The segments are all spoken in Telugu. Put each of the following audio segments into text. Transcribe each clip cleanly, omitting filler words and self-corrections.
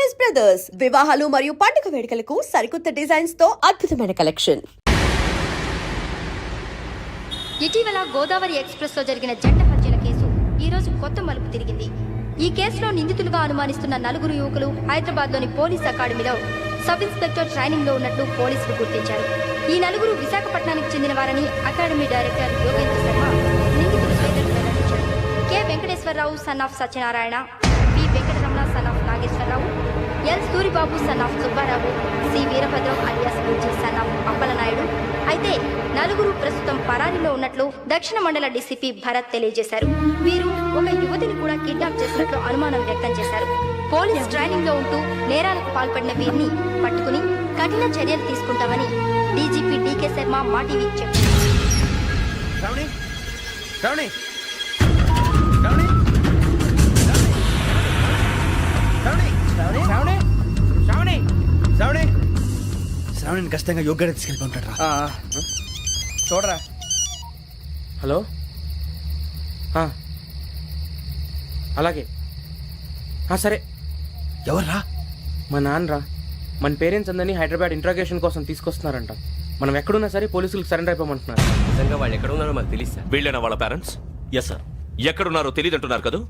చాయిస్ బ్రదర్స్ వివాహాలు మరియు పండుగ వేడుకలకు సరికొత్త డిజైన్స్ తో అద్భుతమైన కలెక్షన్. ఇటీవల గోదావరి ఎక్స్ప్రెస్ లో జరిగిన జంట హత్యల కేసు ఈ రోజు కొత్త మలుపు తిరిగింది. ఈ కేసులో నిందితులుగా అనుమానిస్తున్న 4 యువకులు హైదరాబాద్ లోని పోలీస్ అకాడమీలో సబ్ ఇన్స్పెక్టర్ ట్రైనింగ్ లో ఉన్నట్లు పోలీసులు గుర్తించారు. ఈ 4 విశాఖపట్నానికి చెందిన వారని అకాడమీ డైరెక్టర్ యోగేంద్ర శర్మ నిందితుల పేర్లను వెల్లడించారు. K Venkateswararao son of Satyanarayana, P Venkataramana son of Nageswararao, L Suribabu son of Subbarao, C Veerabhadram alias Bujji son of Appalanaidu. అయితే 4 ప్రస్తుతం పరారీలో ఉన్నట్లు దక్షిణ మండల డీసీపీ భరత్ తెలియజేశారు. వీరు ఒక యువతిని కూడా కిడ్నాప్ చేసినట్లు అనుమానం వ్యక్తం చేశారు. పోలీస్ ట్రైనింగ్ లో ఉంటూ నేరాలకు పాల్పడిన వీరిని పట్టుకుని కఠిన చర్యలు తీసుకుంటామని డీజీపీ డీకే శర్మ మా టీవీకి చెప్పారు. శ్రావణిని ఖచ్చితంగా యోగ్గా తీసుకెళ్ళి ఉంటాడు రా. చూడరా. హలో, అలాగే సరే. ఎవర్రా? మా నాన్నరా. మన పేరెంట్స్ అందరినీ హైదరాబాద్ ఇంట్రాగేషన్ కోసం తీసుకొస్తున్నారంట. మనం ఎక్కడున్నా సరే పోలీసులకు సరెండర్ అయిపోమంటున్నారు. నిజంగా వాళ్ళు ఎక్కడ ఉన్నారో మాకు తెలియదు సార్. వీళ్ళేనా వాళ్ళ పేరెంట్స్? Yes sir. ఎక్కడున్నారో తెలియదు అంటున్నారు కదా.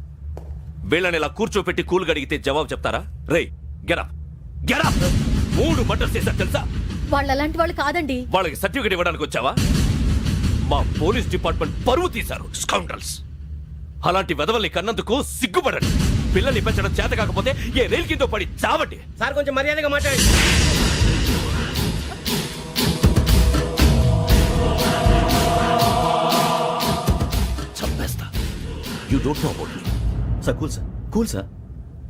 వీళ్ళని ఇలా కూర్చోపెట్టి కూల్ గడిగితే జవాబు చెప్తారా? రేయ్ గెటప్ గెటప్. 3 మర్డర్స్ చేశారు తెలుసా? వాళ్ళు అలాంటి వాళ్ళు కాదండి. వాళ్ళకి సర్టిఫికేట్ ఇవ్వడానికి వచ్చావా? మా పోలీస్ డిపార్ట్మెంట్ పరువు తీశారు స్కౌండ్రల్స్. అలాంటి వెధవల్ని కన్నందుకు సిగ్గుపడండి. పిల్లల్ని పెంచడం చేత కాకపోతే ఏ రైలు కింద పడి చావండి. సార్ కొంచెం మర్యాదగా మాట్లాడండి. చంపేస్తా. You don't know about me. Sir cool sir, cool sir.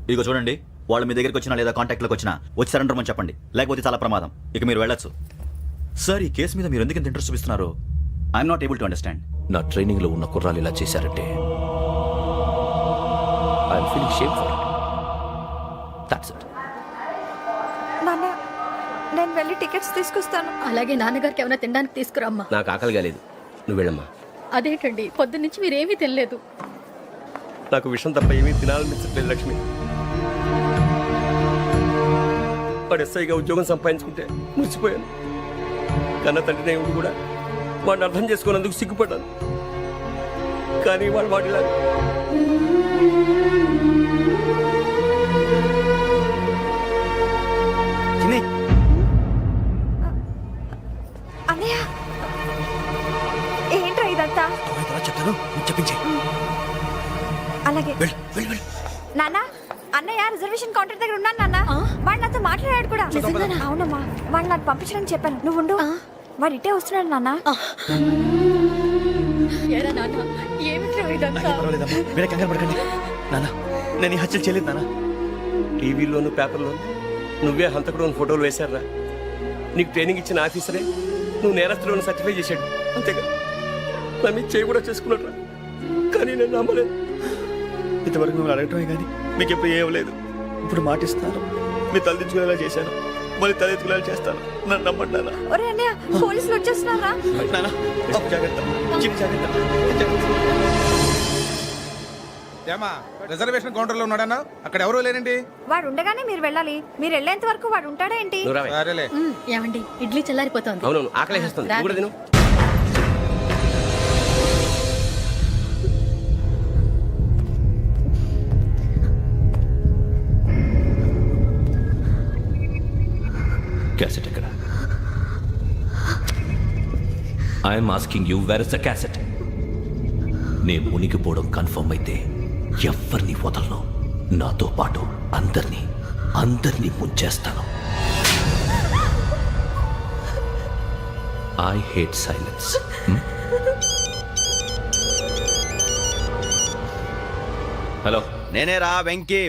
ఇదిగో చూడండి, వాళ్ళు మీ దగ్గరికి వచ్చినా లేదా కాంటాక్ట్లోకి వచ్చినా వచ్చి సరెండర్ అని చెప్పండి, లేకపోతే చాలా ప్రమాదం. ఇక మీరు వెళ్ళొచ్చు. సార్, ఈ కేసు మీద మీరు ఎందుకు ఇంత ఇంట్రెస్ట్ చూపిస్తున్నారు? I'm not able to understand. నా ట్రైనింగ్ లో ఉన్న కుర్రాలు ఇలా చేశారంటే I'm feeling shame for it. That's it. నాన్న, నేను వెళ్ళి టికెట్స్ తీసుకొస్తాను. అలాగే నాన్నగారికి ఏమైనా తినడానికి తీసుకురామ్మా. నాకు ఆకలి కాలేదు, నువ్వు వెళ్ళమ్మా. అదేంటండి, పొద్దున్నుంచి మీరేమీ తినలేదు. నాకు విషయం తప్ప ఏమీ తినాలనిపించట్లేదు లక్ష్మి. వాడు ఎస్ఐగా ఉద్యోగం సంపాదించుకుంటే మురిసిపోయాను. కన్న తండ్రి నేను కూడా వాడిని అర్థం చేసుకున్నందుకు సిగ్గుపడ్డాను. కానీ వాడిలా అన్నయ్య, ఏంట్రా ఇదంతా? చెప్తాను, చెప్పించే. అలాగే నాన్న. అన్నయ్య రిజర్వేషన్ కౌంటర్ దగ్గర ఉన్నాను నాన్న. వాడు నాతో మాట్లాడాడు కూడా. అవునమ్మా, వాడు నాకు పంపించడానికి చెప్పాను. నువ్వు ఉండు, వాడు ఇటే వస్తున్నాడు నాన్న. మీరే కంగారు పడకండి నాన్న. నేను ఈ హత్యలు చేయలేదు నాన్న. టీవీలోను పేపర్లోను నువ్వే హంతకుడు ఫోటోలు వేశారా? నీకు ట్రైనింగ్ ఇచ్చిన ఆఫీసరే నువ్వు నేరస్తులను సర్టిఫై చేశాడు. అంతేగా నా మీద చేయి కూడా చేసుకున్నాడు. కానీ నేను నమ్మలేదు. ఇంతవరకు మిమ్మల్ని అడగటమే కానీ మీకు ఎప్పుడు ఏమలేదు. ఇప్పుడు మాటిస్తాను, మీ తలదించుకునేలా చేశాను, మళ్ళీ తలెత్తుకునేలా చేస్తాను. నన్ను నమ్మండి నాన్న. ఒరే అన్నయ్య, పోలీసులు వచ్చేస్తున్నారా? నాన్న జాగ్రత్త, చిన్న జాగ్రత్త. ఏమా రిజర్వేషన్ కౌంటర్ లో ఉన్నాడన్నా? అక్కడ ఎవరూ లేనండి. వాడు ఉండగానే మీరు వెళ్ళాలి. మీరు వెళ్ళేంత వరకు వాడు ఉంటాడా ఏంటి? సరేలే. ఏమండి, ఇడ్లీ చల్లారిపోతుంది. అవును, ఆకలేస్తుంది. నువ్వు కూడా తిను. క్యాసెట్ ఎక్కడ? I'm asking you, where is the cassette? నేను మునిగిపోవడం కన్ఫర్మ్ అయితే ఎవరిని వదలను. నాతో పాటు అందరినీ ముంచేస్తాను. I hate silence. హలో, నేనే రా వెంకీ.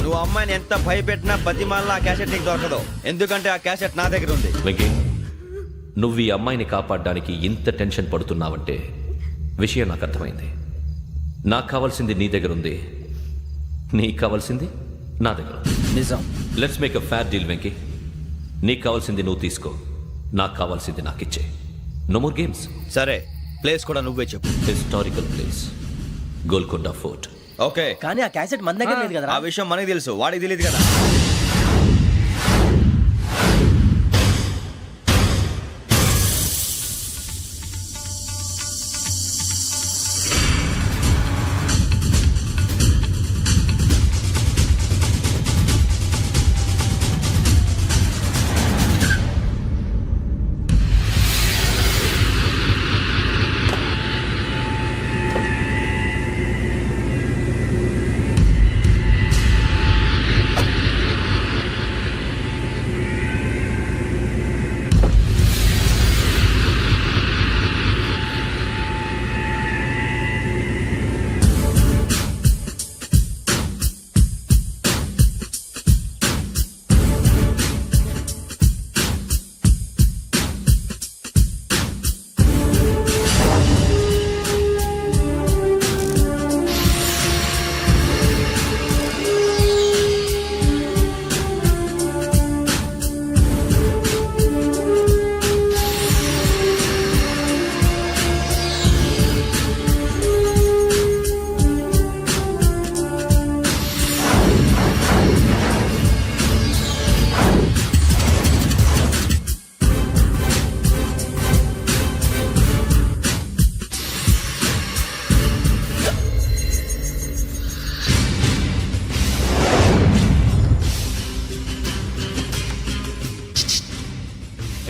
నువ్వు అమ్మాయిని ఎంత భయపెట్టినా బతిమాలినా ఆ క్యాసెట్ నీకు దొరకదు. ఎందుకంటే ఆ క్యాసెట్ నా దగ్గర ఉంది. వెంకీ, నువ్వు ఈ అమ్మాయిని కాపాడడానికి ఇంత టెన్షన్ పడుతున్నావంటే విషయం నాకు అర్థమైంది. నాకు కావాల్సింది నీ దగ్గర ఉంది, నీకు కావాల్సింది నా దగ్గర ఉంది. నిజం. Let's make a fair deal Venky. నీకు కావాల్సింది నువ్వు తీసుకో, నాకు కావాల్సింది నాకు ఇచ్చే. No more games. సరే, ప్లేస్ కూడా నువ్వే చెప్పు. Historical place, Golconda fort. Okay కానీ ఆ క్యాసెట్ మన దగ్గర లేదు కదా. ఆ విషయం మనకి తెలుసు, వాడికి తెలియదు కదా.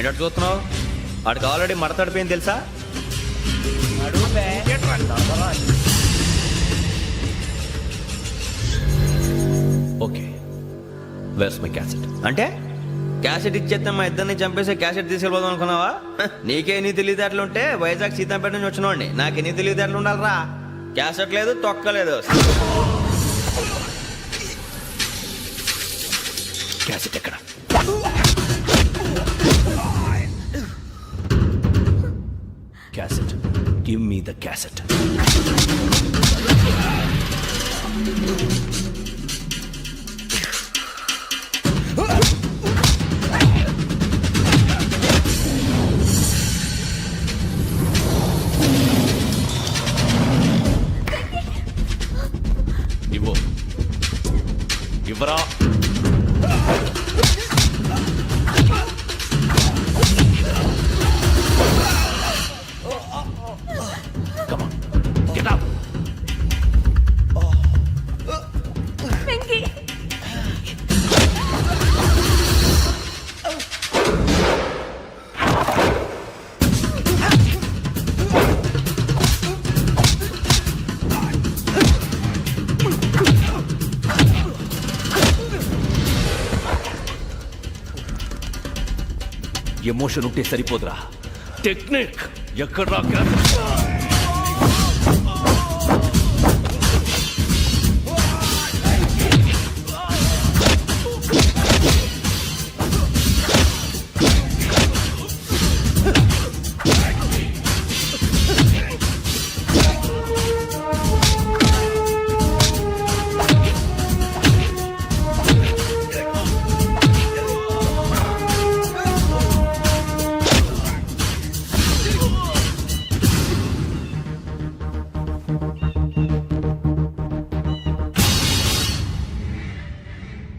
ఏంటో చూస్తున్నావు, వాడికి ఆల్రెడీ మడతడిపోయింది తెలుసా. Okay, where's my cassette? అంటే క్యాసెట్ ఇచ్చేస్తే మా ఇద్దరిని చంపేసి క్యాసెట్ తీసుకెళ్ళిపోదాం అనుకున్నావా? నీకే ఎన్ని తెలివితేటలు ఉంటే వైజాగ్ సీతంపేట నుంచి వచ్చినవాడిని నాకు ఎన్ని తెలివితేటలు ఉండాలరా. క్యాసెట్ లేదు, తొక్కలేదు. క్యాసెట్ ఎక్కడ? Cassette, give me the cassette. ఇవ్వు, ఇవ్వరా. ఎమోషన్ ఉంటే సరిపోదురా, టెక్నిక్ ఎక్కడ్రా?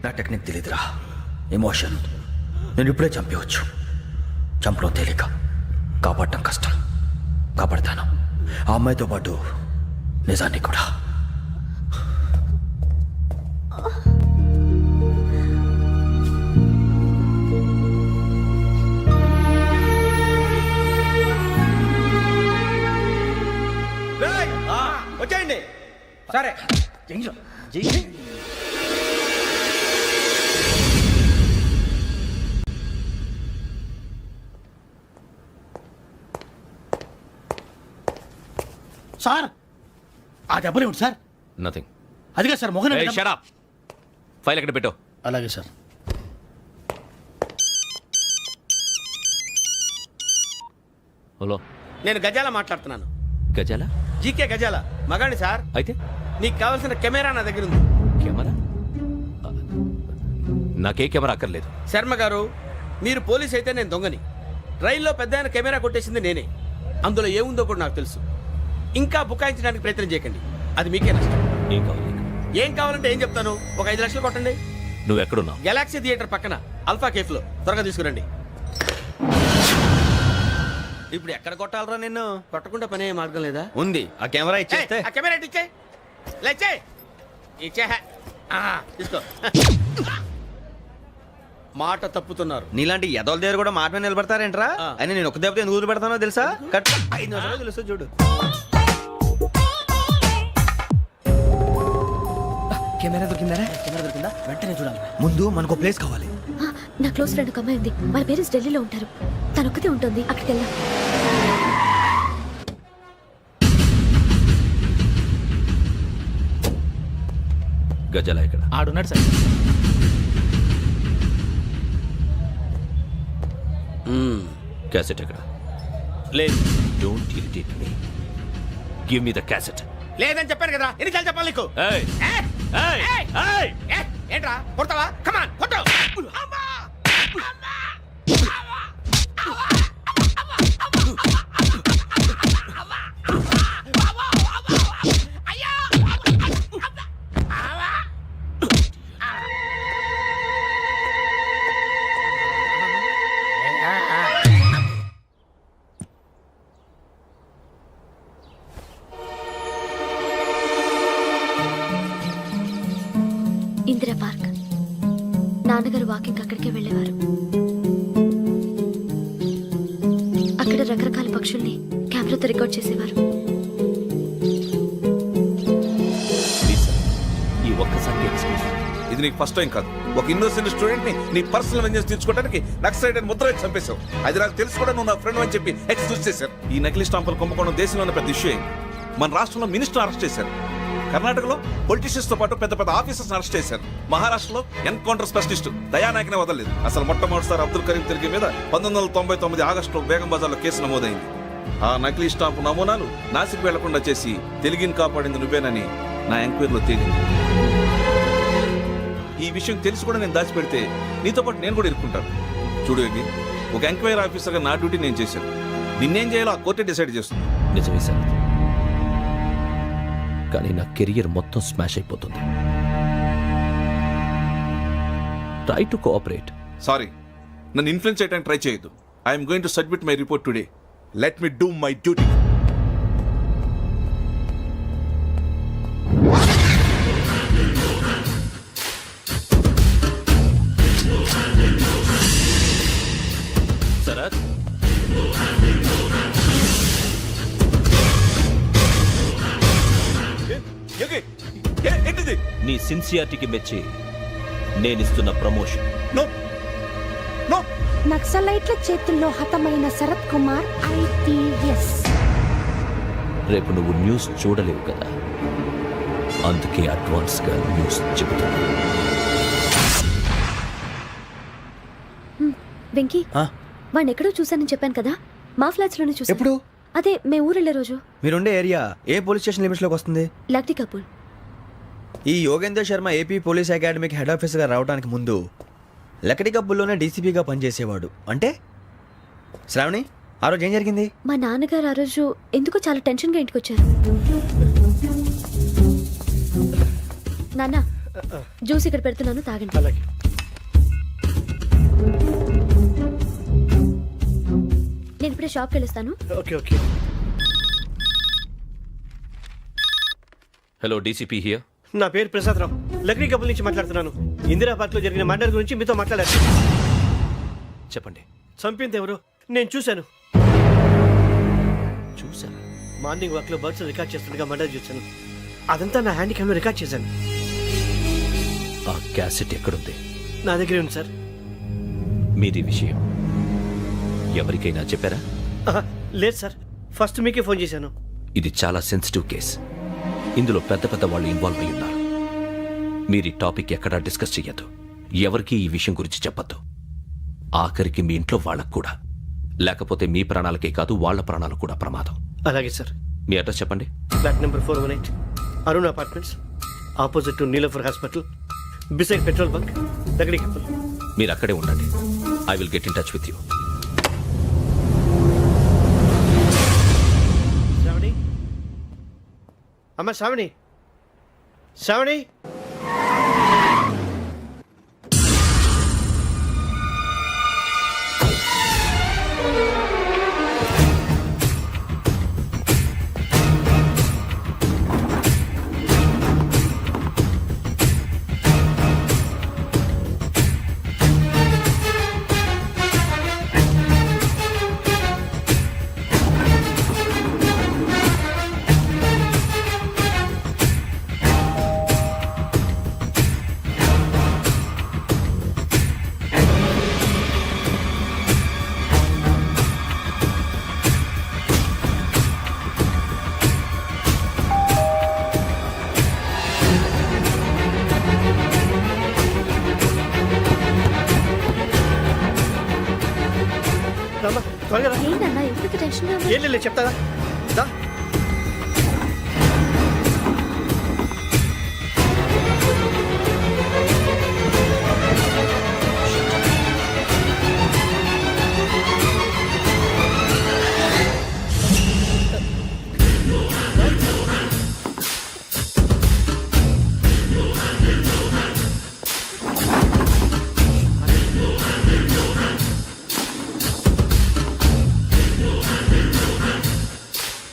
నా టెక్నిక్ తెలీదురా, ఎమోషన్. నేను ఇప్పుడే చంపేయచ్చు. చంపడం తేలిక, కాపాడటం కష్టం. కాపాడతాను ఆ అమ్మాయితో పాటు నిజాన్ని కూడా. వచ్చేయండి. సరే. సార్ ఆ దెబ్బలేమిటి సార్? నథింగ్. అదిగా sir Mohan. Shut up. File ఎక్కడ పెట్టు? అలాగే సార్. హలో, నేను గజాల మాట్లాడుతున్నాను. గజాల? జీకే గజాల మగాండి సార్. అయితే నీకు కావాల్సిన కెమెరా నా దగ్గర ఉంది. కెమెరా? నాకే కెమెరా అక్కర్లేదు. శర్మ గారు, మీరు పోలీస్ అయితే నేను దొంగని. రైల్లో పెద్ద ఆయన కెమెరా కొట్టేసింది నేనే. అందులో ఏముందో కూడా నాకు తెలుసు. ఇంకా బుకాయించడానికి ప్రయత్నం చేయకండి, అది మీకే నష్టం. ఏం కావాలి నీకు? ఏం కావాలంటే ఏం చెప్తాను, ఒక 5 లక్షలు కొట్టండి. నువ్వు ఎక్కడున్నావు? గెలాక్సీ థియేటర్ పక్కన అల్ఫా కేఫ్ లో, త్వరగా తీసుకురండి. ఇప్పుడు ఎక్కడ కొట్టాలరా నిన్ను? కొట్టకుండా పనే మార్గం లేదా? ఉంది, ఆ కెమెరా ఇచ్చేస్తే. ఆ కెమెరా ఇచ్చే లేచే ఇచ్చే తీసుకో. మాట తప్పుతున్నారు. నీలాంటి ఎదల దగ్గర కూడా మాట మీద నిలబడతారేంట్రా? అయినా నేను ఒక దెబ్బతో ఎందుకు పెడతానో తెలుసా? కట్ 5 నిమిషాలు తెలుసు చూడు. కెమెరా దొరికిందా వెంటనే చూడాలి. ముందు మనకు ప్లేస్ కావాలి. నా క్లోజ్ ఫ్రెండ్ ఒక అమ్మాయి ఉంది, వాళ్ళ పేరెంట్స్ ఢిల్లీలో ఉంటారు. తను ఒక్కతే ఉంటుంది, అక్కడికి వెళ్దాం. గజల ఇక్కడ ఆడున్నాడు సార్. క్యాసెట్ ఎక్కడ? లేదు don't irritate me. Give me the cassette. లేదని చెప్పాను కదా, ఎన్నిసార్లు చెప్పాలి నీకు? ఏయ్ ఏయ్ ఏయ్ ఏంట్రా కొడతావా? కమాన్ కొట్టు. ఇందిరా పార్క్. నాన్నగారు వాకింగ్ అక్కడికే వెళ్ళేవారు. అక్కడ రకరకాల పక్షుల్ని కెమెరాతో రికార్డ్ చేసేవారు. ప్లీజ్ సార్, ఈ ఒక్కసారి ఎక్స్క్యూజ్. ఇది నీకు ఫస్ట్ టైం కాదు. ఒక ఇన్నోసెంట్ స్టూడెంట్ ని నీ పర్సనల్ వెంజెన్స్ తీర్చుకోవడానికి నక్సలైట్ అని ముద్ర వేసి చంపేశావు. అది నాకు తెలుసు కూడా నువ్వు నా ఫ్రెండ్ అని చెప్పి ఎక్స్క్యూజ్ చేశారు. ఈ నకిలీ స్టాంపులు కుంభకోణం దేశంలోనే పెద్ద ఇష్యూ అయింది. మన రాష్ట్రంలో మినిస్టర్ అరెస్ట్ చేశారు. కర్ణాటకలో పొలిటీషియన్స్ తో పాటు పెద్ద పెద్ద ఆఫీసర్స్ అరెస్ట్ చేశారు. మహారాష్ట్రలో ఎన్కౌంటర్ స్పెషలిస్ట్ దయానాయకనే వదలలేదు. అసలు మొట్టమొదటిసారి అబ్దుల్ కరీం తిరిగి మీద 1999 ఆగస్టులో బేగం బజార్లో కేసు నమోదైంది. ఆ నకిలీ స్టాంపు నమూనాలు నాసిక్ వెళ్లకుండా చేసి తెలుగుని కాపాడింది నువ్వేనని నా ఎంక్వైరీలో తేలింది. ఈ విషయం తెలిసి కూడా నేను దాచిపెడితే నీతో పాటు నేను కూడా ఇరుక్కుంటాను. చూడు యోగి, ఒక ఎంక్వైరీ ఆఫీసర్గా నా డ్యూటీ నేను చేశాను. నిన్నేం చేయాలో ఆ కోర్టే డిసైడ్ చేస్తుంది. నిజమే సార్, కానీ నా కెరియర్ మొత్తం స్మాష్ అయిపోతుంది. Try to cooperate. సారీ, నన్ను ఇన్ఫ్లుయెన్స్ చేయడానికి ట్రై చేయొద్దు. I'm going to submit my report today. Let me do my duty. Sharath, ఏంటిది? నీ సిన్సియారిటీకి మెచ్చి నేనిస్తున్న ప్రమోషన్. No no. నక్సలైట్ల చేతుల్లో హతమైన శరత్ కుమార్ IPS. రేపు నువ్వు న్యూస్ చూడలేవు కదా, అందుకే అడ్వాన్స్ గా న్యూస్ చెబుతున్నా. వెంకీ, వాడిని ఎక్కడో చూశానని చెప్పాను కదా, మా ఫ్లాట్స్ లోనే చూసాను. ఎప్పుడు? అదే మేము ఊరెళ్ళే రోజు. మీరుండే ఏరియా ఏ పోలీస్ స్టేషన్ లిమిట్స్ లోకి వస్తుంది? లక్టీ కపూర్. ఈ యోగేందర్ శర్మ ఏపీ పోలీస్ అకాడమీకి హెడ్ ఆఫీసర్గా రావడానికి ముందు లకడి కబ్బుల్లోనే డీసీపీగా పనిచేసేవాడు. అంటే శ్రావణి, ఆ రోజు ఏం జరిగింది? మా నాన్నగారు ఆ రోజు ఎందుకో చాలా టెన్షన్గా ఇంటికి వచ్చారు. నాన్న, జ్యూస్ ఇక్కడ పెడుతున్నాను, తాగండి. నేను ఇప్పుడే షాప్కి వెళ్ళొస్తాను. Hello, DCP here. నా పేరు ప్రసాదరావు, లక్డీ కపుల్ నుంచి మాట్లాడుతున్నాను. ఇందిరా పార్క్ లో జరిగిన మర్డర్ గురించి మీతో మాట్లాడారు. చెప్పండి. చంపింది ఎవరు? నేను చూశాను. చూసారా? మార్నింగ్ వాక్ లో బర్డ్స్ రికార్డ్ చేస్తుండగా మర్డర్ చూశాను. అదంతా నా హ్యాండ్ క్యామ్ లో రికార్డ్ చేశాను. ఆ క్యాసెట్ ఎక్కడుంది? నా దగ్గరే ఉంది సార్. మీది విషయం ఎవరికైనా చెప్పారా? లేదు సార్, ఫస్ట్ మీకే ఫోన్ చేశాను. ఇది చాలా సెన్సిటివ్ కేస్. ఇందులో పెద్ద పెద్ద వాళ్ళు ఇన్వాల్వ్ అయి ఉన్నారు. మీరు ఈ టాపిక్ ఎక్కడా డిస్కస్ చెయ్యొద్దు. ఎవరికి ఈ విషయం గురించి చెప్పొద్దు. ఆఖరికి మీ ఇంట్లో వాళ్ళకు కూడా. లేకపోతే మీ ప్రాణాలకే కాదు, వాళ్ళ ప్రాణాలు కూడా ప్రమాదం. అలాగే సార్. మీ అడ్రస్ చెప్పండి. Flat number 418, Arun apartments, opposite to Niloufer hospital, beside petrol bunk, Lakdi Kapul. మీరు అక్కడే ఉండండి. I will get in touch with you. Sravani, అమ్మ శ్రావణి, శ్రావణి రామ్మా, త్వరగా రా. ఏంటన్నా ఎందుకు టెన్షన్ ఏం లేదు చెప్తాగా దా.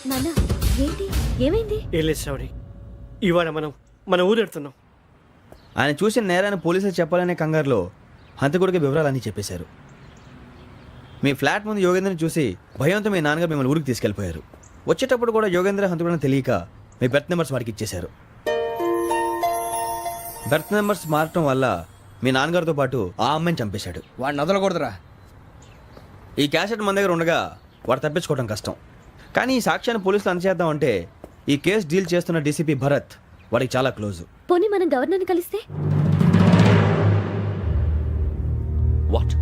నాన్న ఏంటి ఏమైంది? ఏం లేదు శ్రావణి, ఇవాళ మనం మన ఊరు వెళ్తున్నాం. ఆయన చూసిన నేరాన్ని పోలీసులు చెప్పాలనే కంగారులో హంతకుడికి వివరాలన్నీ చెప్పేశారు. మీ ఫ్లాట్ ముందు యోగేంద్రని చూసి భయంతో మీ నాన్నగారు మిమ్మల్ని ఊరికి తీసుకెళ్ళిపోయారు. వచ్చేటప్పుడు కూడా యోగేంద్ర హంతకుడని తెలియక మీ బెర్త్ నెంబర్స్ వారికి ఇచ్చేశారు. బెర్త్ నెంబర్స్ మారటం వల్ల మీ నాన్నగారితో పాటు ఆ అమ్మాయిని చంపేశాడు. వాడిని వదలకూడదురా. ఈ క్యాసెట్ మన దగ్గర ఉండగా వాడు తప్పించుకోవడం కష్టం. కానీ ఈ సాక్ష్యాన్ని పోలీసులు అందజేద్దామంటే ఈ కేసు డీల్ చేస్తున్న డీసీపీ భరత్ వాడికి చాలా క్లోజు. పోనీ మనం గవర్నర్ని కలిస్తే? వాట్?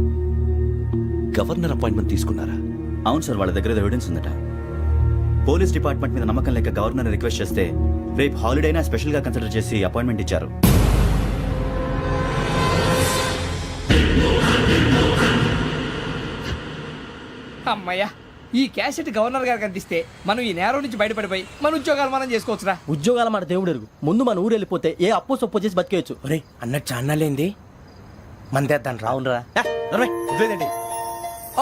గవర్నర్ అపాయింట్మెంట్ తీసుకున్నారా? అవును సార్, వాళ్ళ దగ్గర ఎవిడెన్స్ ఉందట. పోలీస్ డిపార్ట్మెంట్ మీద నమ్మకం లేక గవర్నర్ రిక్వెస్ట్ చేస్తే రేపు హాలిడేనా స్పెషల్గా కన్సిడర్ చేసి అపాయింట్మెంట్ ఇచ్చారు. అమ్మయ్యా, ఈ క్యాసెట్ గవర్నర్ గారికి అందిస్తే మనం ఈ నేరం నుంచి బయటపడిపోయి మన ఉద్యోగాలు మనం చేసుకోవచ్చురా. ఉద్యోగాల మాట దేవుడు ఎరుగు. ముందు మన ఊరు వెళ్ళిపోతే ఏ అప్పు సొప్పు చేసి బతికేయచ్చు. ఒరే అన్నట్టు చాన్నాలేంది మందేద్దాను రావునరా.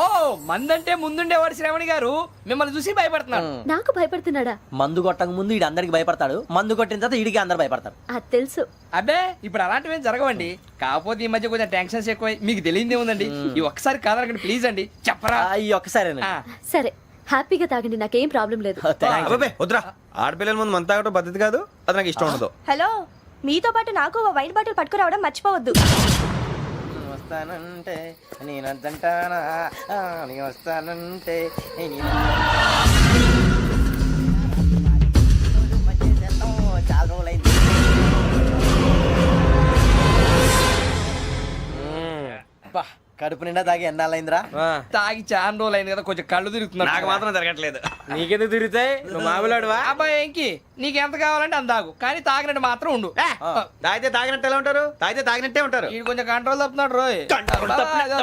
ఓ మందంటే ముందుండేవాడు శ్రావణి గారు మిమ్మల్ని చూసి భయపడుతున్నాడు. నాకు భయపడుతున్నాడా? మందు కొట్టక ముందు ఈడు అందరికి భయపడతాడు, మందు కొట్టిన తర్వాత ఈడికి అందరు భయపడతారు. అది తెలుసు. అబ్బే ఇప్పుడు అలాంటివి ఏం జరగవండి. కాకపోతే ఈ మధ్య కొంచెం టెన్షన్స్ ఎక్కువ, మీకు తెలియదే ఉందండి. ఈ ఒక్కసారి కాదనకండి ప్లీజ్ అండి, చెప్పరా. ఈ ఒక్కసారి ఆ, సరే హ్యాపీగా తాగండి, నాకేం ప్రాబ్లం లేదు. అబ్బాబే వద్దురా, ఆడపిల్లల ముందు మంత తాగటం పద్ధతి కాదు, అది నాకు ఇష్టం ఉండదు. హలో, మీతో పాటు నాకు వైన్ బాటిల్ పట్టుకురావడం మర్చిపోవద్దు. వస్తానంటే నేనంటానా, వస్తానంటే చాలా రోజులైంది. కడుపు నిండా తాగి ఎన్నాళ్ళైందిరా? తాగి చాలా రోజులు అయింది కదా, కొంచెం కళ్ళు తిరుగుతున్నా. నాకు మాత్రం జరగట్లేదు. నీకెందుకు తిరుగుతాయి? నువ్వు మామిలాడువా? అబ్బాయి ఏంకి నీకు ఎంత కావాలంటే అంత తాగు, కానీ తాగినట్టు మాత్రం ఉండు. తాగితే తాగినట్టు ఎలా ఉంటారు? తాగితే తాగినట్టే ఉంటారు. వీడు కొంచెం కంట్రోల్ తప్పుతున్నాడు రోయ్.